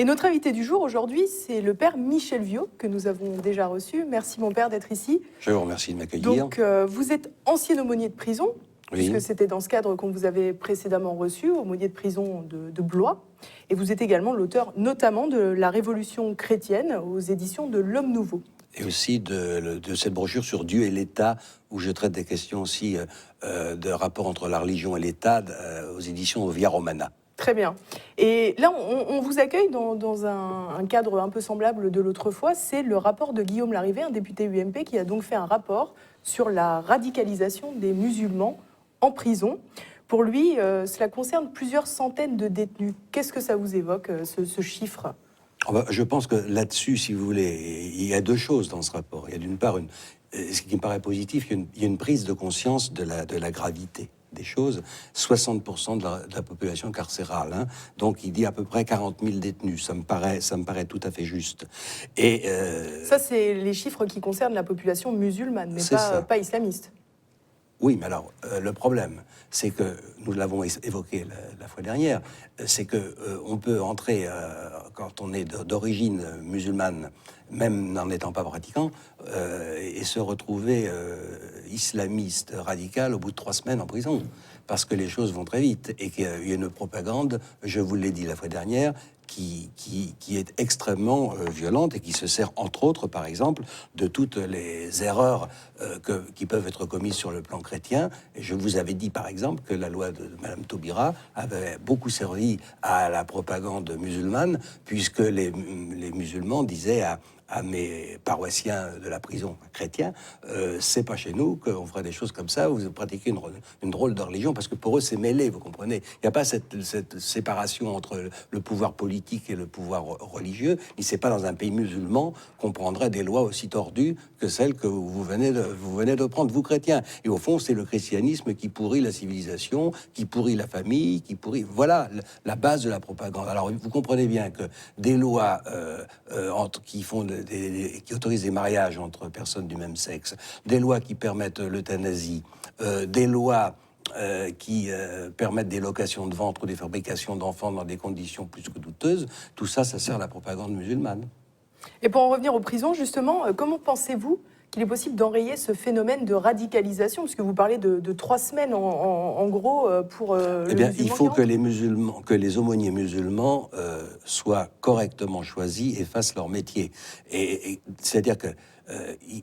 Et notre invité du jour aujourd'hui, c'est le père Michel Viaud, que nous avons déjà reçu. Merci mon père d'être ici. Je vous remercie de m'accueillir. Donc vous êtes ancien aumônier de prison, puisque c'était dans ce cadre qu'on vous avait précédemment reçu, aumônier de prison de Blois. Et vous êtes également l'auteur notamment de La Révolution chrétienne aux éditions de L'Homme Nouveau. Et aussi de cette brochure sur Dieu et l'État, où je traite des questions aussi de rapport entre la religion et l'État, aux éditions Via Romana. Très bien. Et là, on vous accueille dans un cadre un peu semblable de l'autre fois. C'est le rapport de Guillaume Larrivé, un député UMP, qui a donc fait un rapport sur la radicalisation des musulmans en prison. Pour lui, cela concerne plusieurs centaines de détenus. Qu'est-ce que ça vous évoque, ce chiffre ? Je pense que là-dessus, si vous voulez, il y a deux choses dans ce rapport. Il y a d'une part, ce qui me paraît positif, il y a une prise de conscience de la gravité des choses. 60% de la population carcérale, hein. Donc il dit à peu près 40 000 détenus. Ça me paraît tout à fait juste. Et ça, c'est les chiffres qui concernent la population musulmane, mais pas islamiste. Oui, mais alors, le problème, c'est que, nous l'avons évoqué la fois dernière, c'est que on peut entrer, quand on est d'origine musulmane, même n'en étant pas pratiquant, et se retrouver islamiste radical au bout de 3 semaines en prison, parce que les choses vont très vite, et qu'il y a une propagande, je vous l'ai dit la fois dernière, qui est extrêmement violente et qui se sert, entre autres, par exemple, de toutes les erreurs qui peuvent être commises sur le plan chrétien. Et je vous avais dit, par exemple, que la loi de Madame Taubira avait beaucoup servi à la propagande musulmane, puisque les musulmans disaient à mes paroissiens de la prison chrétien, c'est pas chez nous qu'on fera des choses comme ça, vous pratiquez une drôle de religion, parce que pour eux c'est mêlé, vous comprenez. Il n'y a pas cette séparation entre le pouvoir politique et le pouvoir religieux, et c'est pas dans un pays musulman qu'on prendrait des lois aussi tordues que celles que vous venez de prendre, vous chrétiens. Et au fond, c'est le christianisme qui pourrit la civilisation, qui pourrit la famille, qui pourrit... Voilà la base de la propagande. Alors vous comprenez bien que des lois qui autorisent des mariages entre personnes du même sexe, des lois qui permettent l'euthanasie, des lois qui permettent des locations de ventre ou des fabrications d'enfants dans des conditions plus que douteuses, tout ça, ça sert à la propagande musulmane. Et pour en revenir aux prisons, justement, comment pensez-vous qu'il est possible d'enrayer ce phénomène de radicalisation, puisque vous parlez de 3 semaines en gros pour eh bien, il faut que les aumôniers musulmans soient correctement choisis et fassent leur métier. Et c'est-à-dire que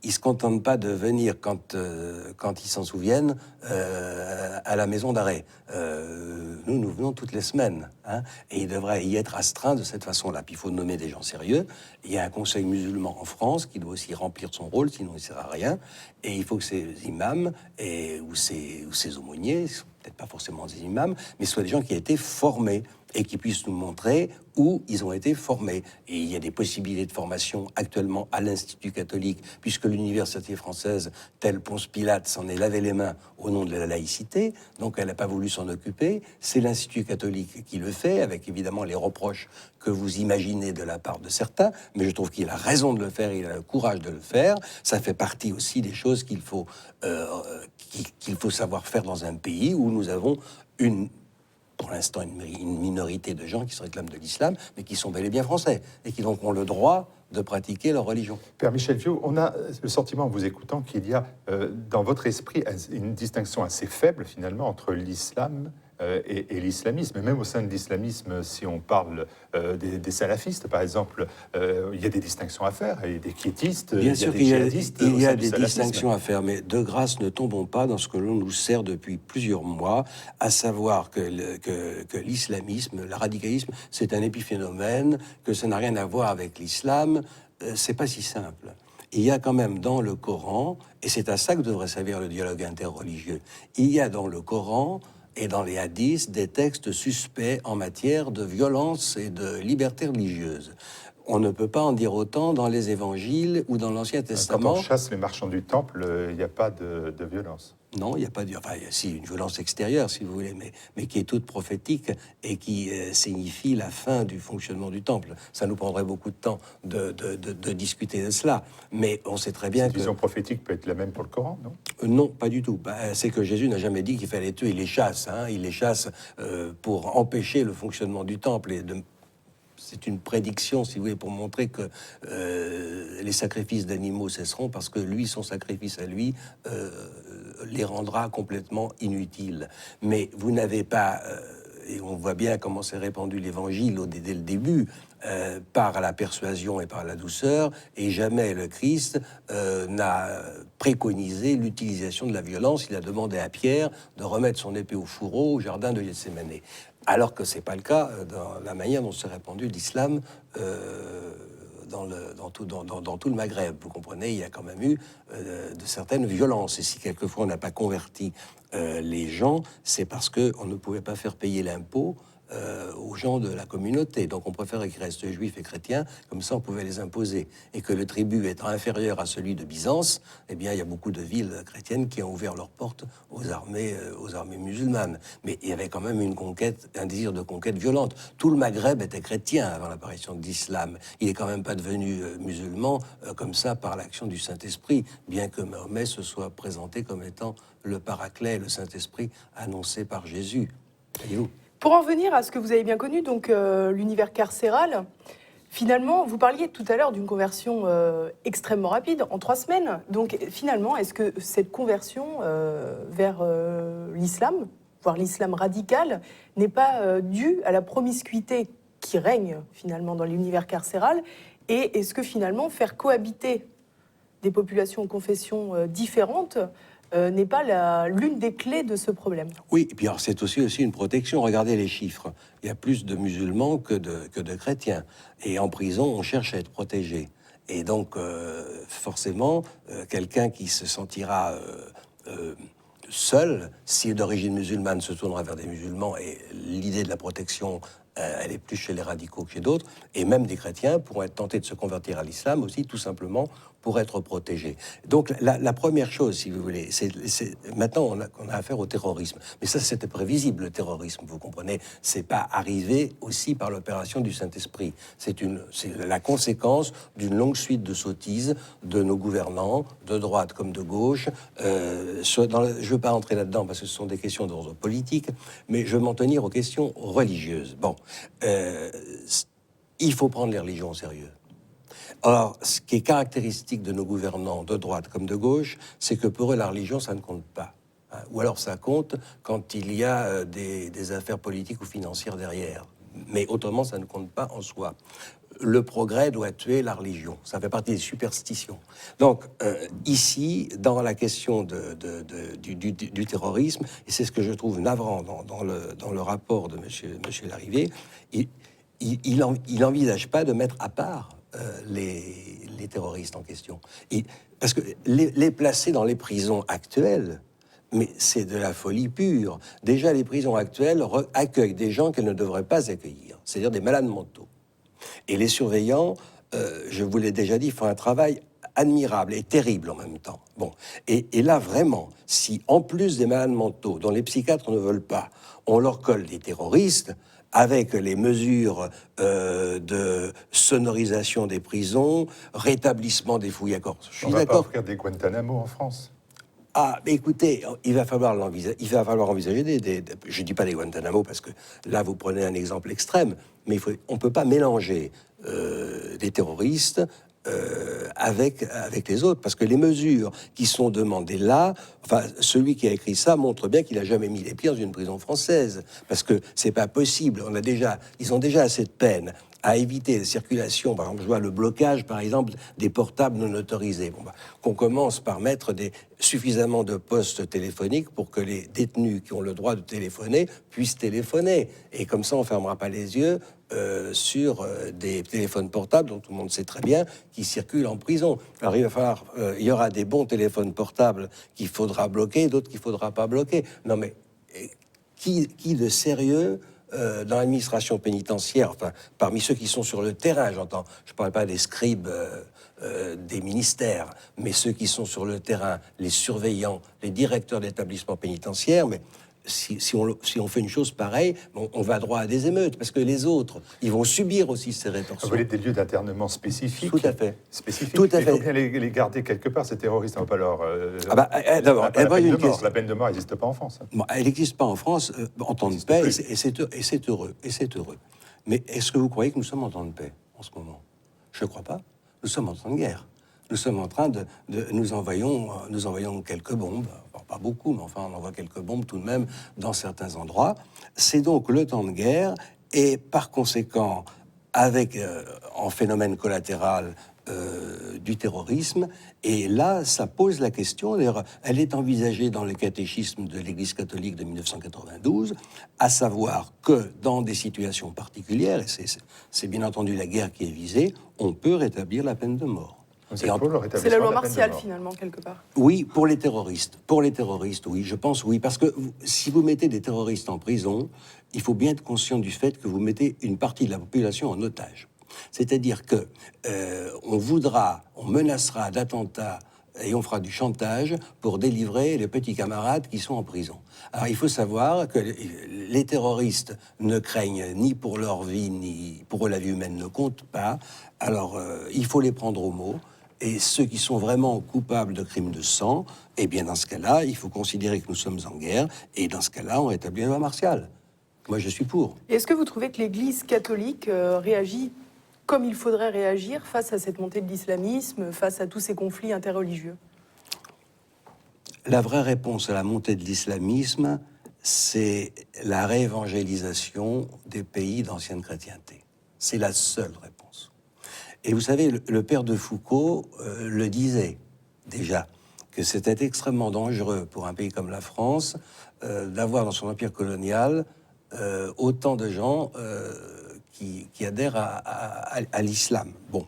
ils se contentent pas de venir quand ils s'en souviennent à la maison d'arrêt. Nous venons toutes les semaines, hein, et ils devraient y être astreints de cette façon-là. Puis il faut nommer des gens sérieux. Il y a un conseil musulman en France qui doit aussi remplir son rôle, sinon il ne sert à rien. Et il faut que ces imams ou ces aumôniers, peut-être pas forcément des imams, mais soient des gens qui aient été formés et qui puissent nous montrer où ils ont été formés. Et il y a des possibilités de formation actuellement à l'Institut catholique, puisque l'université française, telle Ponce Pilate, s'en est lavé les mains au nom de la laïcité, donc elle n'a pas voulu s'en occuper. C'est l'Institut catholique qui le fait, avec évidemment les reproches que vous imaginez de la part de certains, mais je trouve qu'il a raison de le faire, il a le courage de le faire. Ça fait partie aussi des choses qu'il faut savoir faire dans un pays où nous avons pour l'instant, une minorité de gens qui se réclament de l'islam, mais qui sont bel et bien français, et qui donc ont le droit de pratiquer leur religion. Père Michel Viaud, on a le sentiment en vous écoutant qu'il y a dans votre esprit une distinction assez faible finalement entre l'islam et l'islamisme. Même au sein de l'islamisme, si on parle des salafistes, par exemple, il y a des distinctions à faire, et des quiétistes, bien sûr qu'il y a des distinctions à faire, mais de grâce, ne tombons pas dans ce que l'on nous sert depuis plusieurs mois, à savoir que l'islamisme, le radicalisme, c'est un épiphénomène, que ça n'a rien à voir avec l'islam. C'est pas si simple. Il y a quand même dans le Coran, et c'est à ça que devrait servir le dialogue interreligieux, il y a dans le Coran et dans les hadiths des textes suspects en matière de violence et de liberté religieuse. On ne peut pas en dire autant dans les évangiles ou dans l'Ancien Testament. Quand on chasse les marchands du temple, il n'y a pas de violence. Non, il n'y a pas de... Enfin, il y a si une violence extérieure, si vous voulez, mais qui est toute prophétique et qui signifie la fin du fonctionnement du temple. Ça nous prendrait beaucoup de temps de discuter de cela. Mais on sait très bien Cette vision prophétique peut être la même pour le Coran, non ? Non, pas du tout. C'est que Jésus n'a jamais dit qu'il fallait tuer. Il les chasse. Hein. Il les chasse pour empêcher le fonctionnement du temple et c'est une prédiction, si vous voulez, pour montrer que les sacrifices d'animaux cesseront, parce que lui, son sacrifice à lui, les rendra complètement inutiles. Mais vous n'avez pas, et on voit bien comment s'est répandu l'Évangile dès le début, par la persuasion et par la douceur, et jamais le Christ n'a préconisé l'utilisation de la violence. Il a demandé à Pierre de remettre son épée au fourreau au jardin de Gethsémani. Alors que ce n'est pas le cas dans la manière dont s'est répandu l'islam dans tout le Maghreb. Vous comprenez, il y a quand même eu de certaines violences. Et si quelquefois on n'a pas converti les gens, c'est parce qu'on ne pouvait pas faire payer l'impôt aux gens de la communauté. Donc on préférait qu'ils restent juifs et chrétiens, comme ça on pouvait les imposer. Et que le tribut étant inférieur à celui de Byzance, eh bien il y a beaucoup de villes chrétiennes qui ont ouvert leurs portes aux armées musulmanes. Mais il y avait quand même une conquête, un désir de conquête violente. Tout le Maghreb était chrétien avant l'apparition de l'islam. Il est quand même pas devenu musulman comme ça par l'action du Saint-Esprit, bien que Mahomet se soit présenté comme étant le Paraclet, le Saint-Esprit annoncé par Jésus. Voyez-vous. Pour en venir à ce que vous avez bien connu, donc l'univers carcéral, finalement, vous parliez tout à l'heure d'une conversion extrêmement rapide, en 3 semaines. Donc finalement, est-ce que cette conversion vers l'islam, voire l'islam radical, n'est pas due à la promiscuité qui règne finalement dans l'univers carcéral? Et est-ce que finalement, faire cohabiter des populations aux confessions différentes n'est pas l'une des clés de ce problème? Oui, et puis alors c'est aussi une protection. Regardez les chiffres. Il y a plus de musulmans que de chrétiens. Et en prison, on cherche à être protégé. Et donc, forcément, quelqu'un qui se sentira seul, si d'origine musulmane, se tournera vers des musulmans. Et l'idée de la protection, elle est plus chez les radicaux que chez d'autres. Et même des chrétiens pourront être tentés de se convertir à l'islam aussi, tout simplement pour être protégés. Donc la première chose, si vous voulez, c'est maintenant on a affaire au terrorisme. Mais ça, c'était prévisible, le terrorisme, vous comprenez. C'est pas arrivé aussi par l'opération du Saint-Esprit. C'est la conséquence d'une longue suite de sottises de nos gouvernants, de droite comme de gauche. Je ne veux pas entrer là-dedans parce que ce sont des questions d'ordre politique, mais je veux m'en tenir aux questions religieuses. Bon, il faut prendre les religions au sérieux. Or, ce qui est caractéristique de nos gouvernants de droite comme de gauche, c'est que pour eux, la religion, ça ne compte pas. Hein. Ou alors ça compte quand il y a des affaires politiques ou financières derrière. Mais autrement, ça ne compte pas en soi. Le progrès doit tuer la religion. Ça fait partie des superstitions. Donc, ici, dans la question du terrorisme, et c'est ce que je trouve navrant dans le rapport de M. Larrivé, il n'envisage pas de mettre à part les terroristes en question. Parce que les placer dans les prisons actuelles, mais c'est de la folie pure. Déjà, les prisons actuelles accueillent des gens qu'elles ne devraient pas accueillir, c'est-à-dire des malades mentaux. Et les surveillants, je vous l'ai déjà dit, font un travail admirable et terrible en même temps. Bon. Et là, vraiment, si en plus des malades mentaux, dont les psychiatres ne veulent pas, on leur colle des terroristes, avec les mesures de sonorisation des prisons, rétablissement des fouilles à corps. Je suis d'accord. On va pas d'accord. offrir des Guantanamo en France. Ah, mais écoutez, il va falloir envisager je ne dis pas des Guantanamo parce que là, vous prenez un exemple extrême, mais on ne peut pas mélanger des terroristes avec les autres, parce que les mesures qui sont demandées là, enfin, celui qui a écrit ça montre bien qu'il n'a jamais mis les pieds dans une prison française, parce que c'est pas possible. Ils ont déjà assez de peine à éviter la circulation, par exemple, je vois le blocage, par exemple, des portables non autorisés. Bon, qu'on commence par mettre suffisamment de postes téléphoniques pour que les détenus qui ont le droit de téléphoner puissent téléphoner. Et comme ça, on ne fermera pas les yeux sur des téléphones portables dont tout le monde sait très bien qu'ils circulent en prison. Alors, il y aura des bons téléphones portables qu'il faudra bloquer, d'autres qu'il ne faudra pas bloquer. Non, mais qui de sérieux dans l'administration pénitentiaire, enfin, parmi ceux qui sont sur le terrain, j'entends, je ne parle pas des scribes des ministères, mais ceux qui sont sur le terrain, les surveillants, les directeurs d'établissements pénitentiaires, mais si on fait une chose pareille, on va droit à des émeutes, parce que les autres, ils vont subir aussi ces rétorsions. Vous voulez des lieux d'internement spécifiques? Tout à fait. Spécifiques. Tout à fait. Il faut bien les garder quelque part, ces terroristes. On va pas leur... D'abord, la peine de mort n'existe pas en France. Bon, elle n'existe pas en France en temps de paix, et c'est heureux. Mais est-ce que vous croyez que nous sommes en temps de paix en ce moment? Je ne crois pas. Nous sommes en temps de guerre. Nous sommes en train nous envoyons quelques bombes, enfin, pas beaucoup, mais enfin on envoie quelques bombes tout de même dans certains endroits. C'est donc le temps de guerre et par conséquent, avec en phénomène collatéral du terrorisme. Et là, ça pose la question, d'ailleurs, elle est envisagée dans le catéchisme de l'Église catholique de 1992, à savoir que dans des situations particulières, et c'est bien entendu la guerre qui est visée, on peut rétablir la peine de mort. C'est pour le rétablissement C'est la loi de peine de martiale, mort. finalement, quelque part. Oui, pour les terroristes. Pour les terroristes, oui, je pense oui. Parce que si vous mettez des terroristes en prison, il faut bien être conscient du fait que vous mettez une partie de la population en otage. C'est-à-dire que on menacera d'attentats et on fera du chantage pour délivrer les petits camarades qui sont en prison. Alors il faut savoir que les terroristes ne craignent ni pour leur vie, ni pour eux la vie humaine ne compte pas. Alors il faut les prendre au mot. Et ceux qui sont vraiment coupables de crimes de sang, eh bien dans ce cas-là, il faut considérer que nous sommes en guerre, et dans ce cas-là, on rétablit la loi martiale. Moi, je suis pour. Et est-ce que vous trouvez que l'Église catholique réagit comme il faudrait réagir face à cette montée de l'islamisme, face à tous ces conflits interreligieux? La vraie réponse à la montée de l'islamisme, c'est la réévangélisation des pays d'ancienne chrétienté. C'est la seule réponse. Et vous savez, le père de Foucault le disait déjà, que c'était extrêmement dangereux pour un pays comme la France d'avoir dans son empire colonial autant de gens qui adhèrent à l'islam. Bon,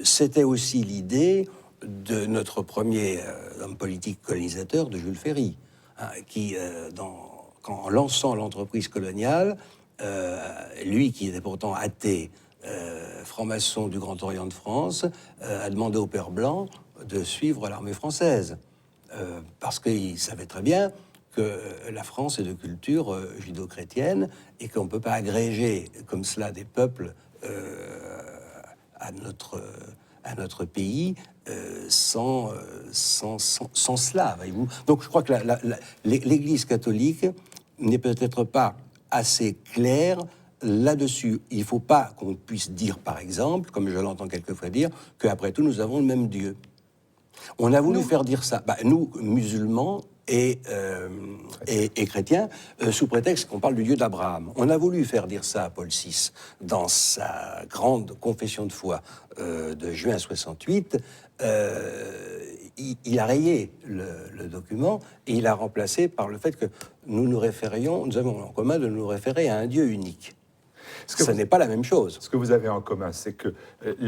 c'était aussi l'idée de notre premier homme politique colonisateur, de Jules Ferry, hein, qui, en lançant l'entreprise coloniale, lui qui était pourtant athée, franc-maçon du Grand Orient de France, a demandé au père Blanc de suivre l'armée française, parce qu'il savait très bien que la France est de culture judo-chrétienne et qu'on ne peut pas agréger comme cela des peuples à notre pays sans cela, voyez-vous. Donc je crois que l'Église catholique n'est peut-être pas assez claire là-dessus. Il ne faut pas qu'on puisse dire, par exemple, comme je l'entends quelquefois dire, qu'après tout, nous avons le même Dieu. On a voulu faire dire ça, nous, musulmans et chrétiens, sous prétexte qu'on parle du Dieu d'Abraham. On a voulu faire dire ça à Paul VI dans sa grande confession de foi de juin 68. Il a rayé le document et il a remplacé par le fait que nous avons en commun de nous référer à un Dieu unique. Ce n'est pas la même chose. Ce que vous avez en commun, c'est que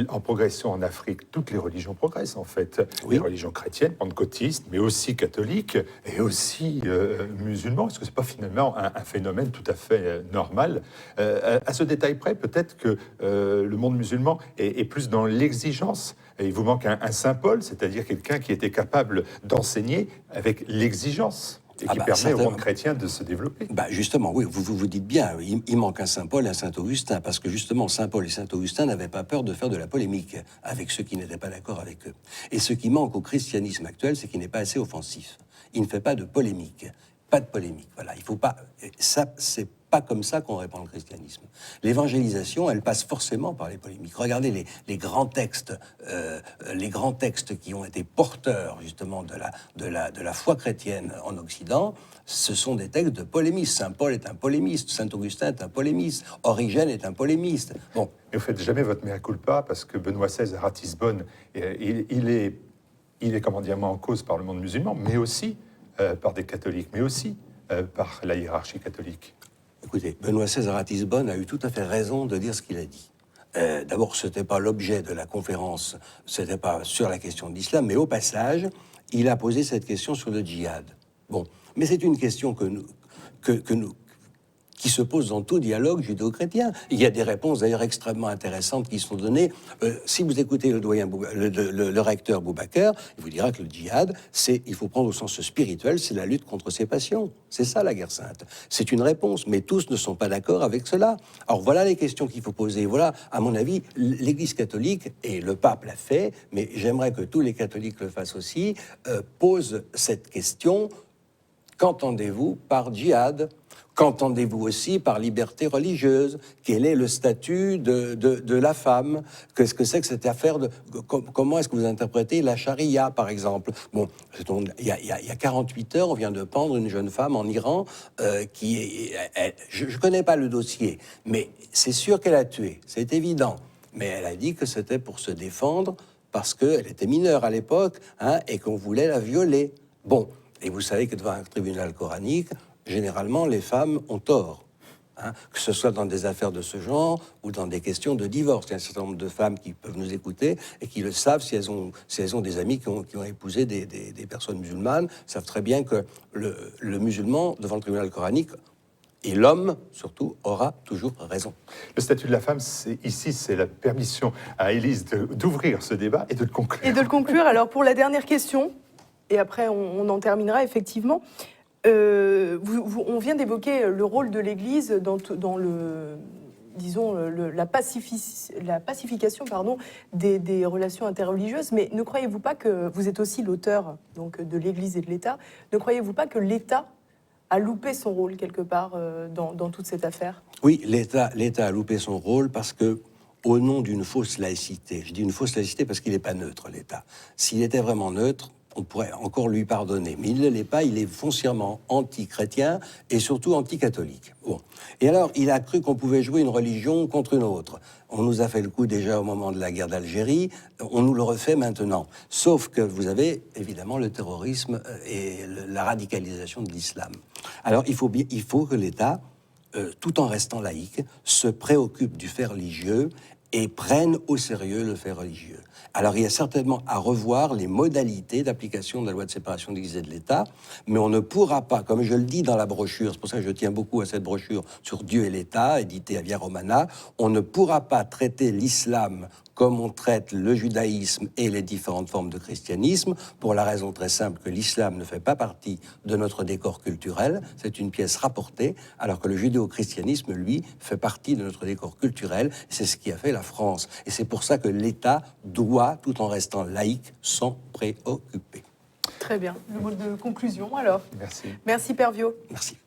en progression en Afrique, toutes les religions progressent en fait. Oui. Les religions chrétiennes, pentecôtistes, mais aussi catholiques et aussi musulmans. Est-ce que c'est pas finalement un phénomène tout à fait normal? À ce détail près, peut-être que le monde musulman est plus dans l'exigence. Et il vous manque un Saint Paul, c'est-à-dire quelqu'un qui était capable d'enseigner avec l'exigence. Et qui permet au monde chrétien de se développer. Justement, oui, vous dites bien, il manque un Saint Paul et un Saint Augustin, parce que justement, Saint Paul et Saint Augustin n'avaient pas peur de faire de la polémique avec ceux qui n'étaient pas d'accord avec eux. Et ce qui manque au christianisme actuel, c'est qu'il n'est pas assez offensif. Il ne fait pas de polémique. Pas de polémique, voilà. Il faut pas... Ça, c'est pas comme ça qu'on répand le christianisme. L'évangélisation, elle passe forcément par les polémiques. Regardez les grands textes qui ont été porteurs justement de la foi chrétienne en Occident. Ce sont des textes de polémistes. Saint Paul est un polémiste, Saint Augustin est un polémiste, Origène est un polémiste. Bon. Et vous faites jamais votre mea culpa parce que Benoît XVI à Ratisbonne, il est commandément en cause par le monde musulman, mais aussi par des catholiques, mais aussi par la hiérarchie catholique. Écoutez, Benoît XVI à Ratisbonne a eu tout à fait raison de dire ce qu'il a dit. D'abord, ce n'était pas l'objet de la conférence, ce n'était pas sur la question de l'islam, mais au passage, il a posé cette question sur le djihad. Bon, mais c'est une question qui se pose dans tout dialogue judéo-chrétien. Il y a des réponses d'ailleurs extrêmement intéressantes qui sont données. Si vous écoutez le recteur Boubacar, il vous dira que le djihad, il faut prendre au sens spirituel, c'est la lutte contre ses passions. C'est ça la guerre sainte. C'est une réponse, mais tous ne sont pas d'accord avec cela. Alors voilà les questions qu'il faut poser. Voilà, à mon avis, l'Église catholique, et le pape l'a fait, mais j'aimerais que tous les catholiques le fassent aussi, posent cette question. Qu'entendez-vous par djihad ? Qu'entendez-vous aussi par liberté religieuse ? Quel est le statut de la femme ? Qu'est-ce que c'est que cette affaire de... Comment est-ce que vous interprétez la charia, par exemple ? Bon, il y a 48 heures, on vient de pendre une jeune femme en Iran je ne connais pas le dossier, mais c'est sûr qu'elle a tué, c'est évident. Mais elle a dit que c'était pour se défendre parce qu'elle était mineure à l'époque et qu'on voulait la violer. Bon, et vous savez que devant un tribunal coranique, généralement, les femmes ont tort, que ce soit dans des affaires de ce genre ou dans des questions de divorce. Il y a un certain nombre de femmes qui peuvent nous écouter et qui le savent si elles ont des amis qui ont épousé des personnes musulmanes, savent très bien que le musulman, devant le tribunal coranique, et l'homme, surtout, aura toujours raison. Le statut de la femme, c'est la permission à Élise d'ouvrir ce débat et de le conclure. Et de le conclure. Alors, pour la dernière question, et après on en terminera effectivement, on vient d'évoquer le rôle de l'Église dans la pacification des relations interreligieuses. Mais ne croyez-vous pas que vous êtes aussi l'auteur donc de l'Église et de l'État ? Ne croyez-vous pas que l'État a loupé son rôle quelque part dans toute cette affaire ? Oui, l'État a loupé son rôle parce que, au nom d'une fausse laïcité, je dis une fausse laïcité parce qu'il n'est pas neutre, l'État. S'il était vraiment neutre, on pourrait encore lui pardonner. Mais il ne l'est pas, il est foncièrement anti-chrétien et surtout anti-catholique. Bon. Et alors, il a cru qu'on pouvait jouer une religion contre une autre. On nous a fait le coup déjà au moment de la guerre d'Algérie, on nous le refait maintenant. Sauf que vous avez évidemment le terrorisme et la radicalisation de l'islam. Alors, il faut que l'État, tout en restant laïque, se préoccupe du fait religieux et prenne au sérieux le fait religieux. Alors, il y a certainement à revoir les modalités d'application de la loi de séparation de l'Église et de l'État, mais on ne pourra pas, comme je le dis dans la brochure, c'est pour ça que je tiens beaucoup à cette brochure sur Dieu et l'État, éditée à Via Romana, on ne pourra pas traiter l'islam comme on traite le judaïsme et les différentes formes de christianisme, pour la raison très simple que l'islam ne fait pas partie de notre décor culturel, c'est une pièce rapportée, alors que le judéo-christianisme, lui, fait partie de notre décor culturel, c'est ce qui a fait la France. Et c'est pour ça que l'État doit, tout en restant laïque, s'en préoccuper. Très bien. Le mot de conclusion, alors. Merci. Merci, Père Viau. Merci.